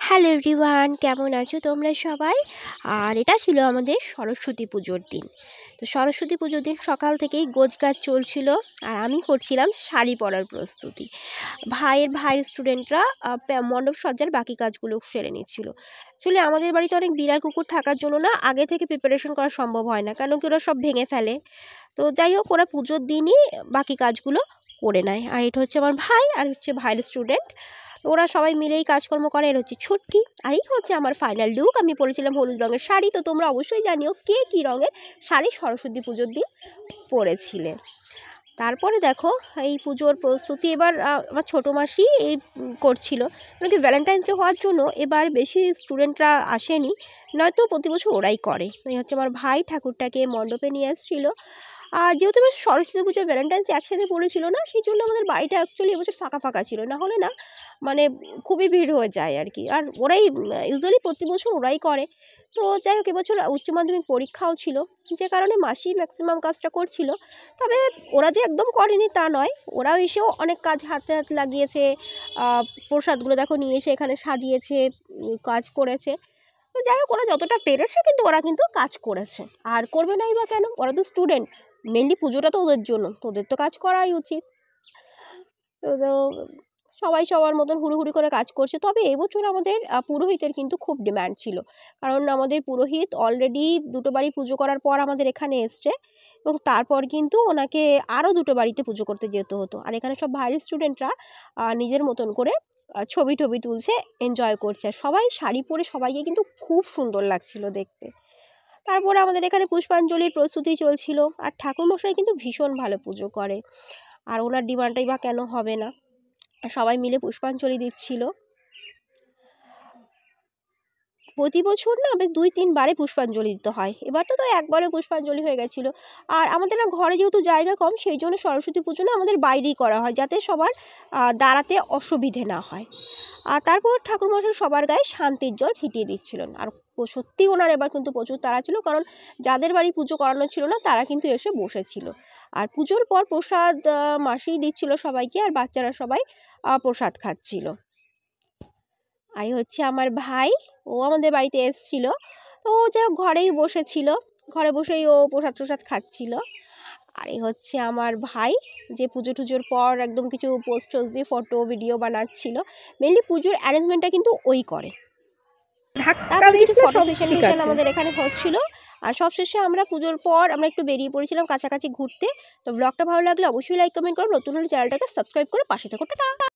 Hello everyone, কেমন আছো তোমরা সবাই? আর এটা ছিল আমাদের সরস্বতী পুজোর দিন। তো সরস্বতী পুজোর দিন সকাল থেকেই গোছগাছ চলছিল, আর আমি করছিলাম শাড়ি পরার প্রস্তুতি। ভাইয়ের স্টুডেন্টরা মণ্ডপ সজ্জার বাকি কাজগুলো সেরে নিচ্ছিল। আসলে আমাদের বাড়িতে অনেক বিড়াল কুকুর থাকার জন্য না আগে থেকে প্রিপারেশন করা সম্ভব হয় না, কেন কি ওরা সব ভেঙে ফেলে। তো যাই হোক, ওরা পুজোর দিনই বাকি কাজগুলো করে নেয়। আর এটা হচ্ছে আমার ভাই, আর হচ্ছে ভাইয়ের স্টুডেন্ট। ওরা সবাই মিলেই কাজকর্ম করে। এর হচ্ছে ছুটকি, আর এই হচ্ছে আমার ফাইনাল লুক। আমি পরেছিলাম হলুদ রঙের শাড়ি। তো তোমরা অবশ্যই জানিও কে কী রঙের শাড়ি সরস্বতী পুজোর দিন পরেছিলে। তারপরে দেখো, এই পুজোর প্রস্তুতি এবার আমার ছোটো মাসি এই করছিল, মানে কি ভ্যালেন্টাইন্স ডে হওয়ার জন্য এবার বেশি স্টুডেন্টরা আসেনি, নয়তো প্রতি বছর ওরাই করে। এই হচ্ছে আমার ভাই ঠাকুরটাকে মণ্ডপে নিয়ে এসেছিলো। আর যেহেতু এবার সরস্বতী পুজো ভ্যালেন্টাইন্স একসাথে পড়েছিল না, সেই জন্য আমাদের বাড়িটা অ্যাকচুয়ালি এবছর ফাঁকা ফাঁকা ছিল, না হলে না মানে খুবই ভিড় হয়ে যায় আর কি। আর ওরাই ইউজুয়ালি প্রতি বছর ওরাই করে। তো যাই হোক, এবছর উচ্চ মাধ্যমিক পরীক্ষাও ছিল, যে কারণে মাসি ম্যাক্সিমাম কাজটা করছিল। তবে ওরা যে একদম করেনি তা নয়, ওরাও এসেও অনেক কাজ হাতে হাত লাগিয়েছে। প্রসাদগুলো দেখো নিয়ে এসে এখানে সাজিয়েছে, কাজ করেছে। তো যাই হোক, ওরা যতটা পেরেছে কিন্তু ওরা কিন্তু কাজ করেছে। আর করবে নাই বা কেন? ওরা তো স্টুডেন্ট, মেনলি পুজোটা তো ওদের জন্য, তো ওদের তো কাজ করাই উচিত। তো সবাই সবার মতন হুড়োহুড়ি করে কাজ করছে। তবে এবছর আমাদের পুরোহিতের কিন্তু খুব ডিম্যান্ড ছিল, কারণ আমাদের পুরোহিত অলরেডি দুটো বাড়ি পুজো করার পর আমাদের এখানে এসছে, এবং তারপর কিন্তু ওনাকে আরও দুটো বাড়িতে পুজো করতে যেতে হতো। আর এখানে সব ভাইয়ের স্টুডেন্টরা নিজের মতন করে ছবি টবি তুলছে, এনজয় করছে। আর সবাই শাড়ি পরে সবাইকে কিন্তু খুব সুন্দর লাগছিল দেখতে। তারপরে আমাদের এখানে পুষ্পাঞ্জলির প্রস্তুতি চলছিল। আর ঠাকুরমশাই কিন্তু ভীষণ ভালো পুজো করে, আর ওনার ডিমান্ডটাই বা কেন হবে না। সবাই মিলে পুষ্পাঞ্জলি দিচ্ছিল। প্রতি বছর না বেশ 2-3 বারে পুষ্পাঞ্জলি দিতে হয়, এবারটা তো একবারে পুষ্পাঞ্জলি হয়ে গেছিলো। আর আমাদের না ঘরে যেহেতু জায়গা কম, সেই জন্য সরস্বতী পুজো না আমাদের বাইরেই করা হয়, যাতে সবার দাঁড়াতে অসুবিধে না হয়। আর তারপর ঠাকুরমশাই সবার গায়ে শান্তির জল ছিটিয়ে দিচ্ছিলেন। আর সত্যি ওনার এবার কিন্তু প্রচুর তাড়া ছিল, কারণ যাদের বাড়ি পুজো করানো ছিল না তারা কিন্তু এসে বসেছিল। আর পুজোর পর প্রসাদ মাসিই দিচ্ছিল সবাইকে, আর বাচ্চারা সবাই প্রসাদ খাচ্ছিল। আর এই হচ্ছে আমার ভাই, ও আমাদের বাড়িতে এসেছিল। তো ও যাই হোক ঘরেই বসেছিল, ঘরে বসেই ও প্রসাদ টসাদ খাচ্ছিল। আর এই হচ্ছে আমার ভাই, যে পুজো টুজোর পর একদম কিছু পোস্ট টোস্ট দিয়ে ফটো ভিডিও বানাচ্ছিল। মেনলি পুজোর অ্যারেঞ্জমেন্টটা কিন্তু ওই করে। তারপরে কিছু ফটো সেশন আমাদের এখানে হচ্ছিল। আর সবশেষে আমরা পুজোর পর আমরা একটু বেরিয়ে পড়েছিলাম কাছাকাছি ঘুরতে। তো ব্লগটা ভালো লাগলে অবশ্যই লাইক কমেন্ট করো, নতুন হলে চ্যানেলটাকে সাবস্ক্রাইব করে পাশে থাকো। টাটা।